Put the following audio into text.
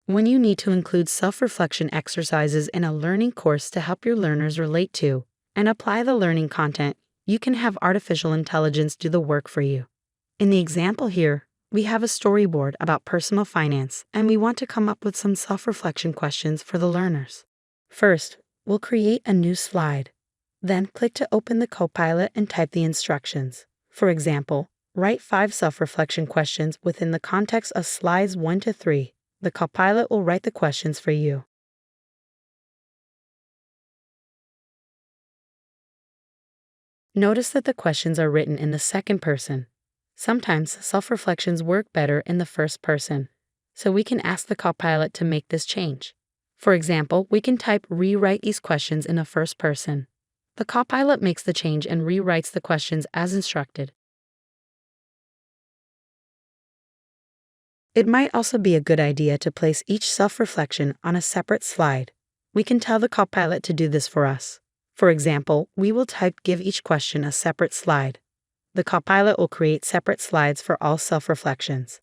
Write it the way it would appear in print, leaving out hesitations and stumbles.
When you need to include self-reflection exercises in a learning course to help your learners relate to and apply the learning content, you can have artificial intelligence do the work for you. In the example here, we have a storyboard about personal finance, and we want to come up with some self-reflection questions for the learners. First, we'll create a new slide. Then click to open the copilot and type the instructions. For example, write 5 self-reflection questions within the context of slides 1 to 3. The copilot will write the questions for you. Notice that the questions are written in the second person. Sometimes self-reflections work better in the first person, so we can ask the copilot to make this change. For example, we can type rewrite these questions in the first person. The copilot makes the change and rewrites the questions as instructed. It might also be a good idea to place each self-reflection on a separate slide. We can tell the copilot to do this for us. For example, we will type give each question a separate slide. The copilot will create separate slides for all self-reflections.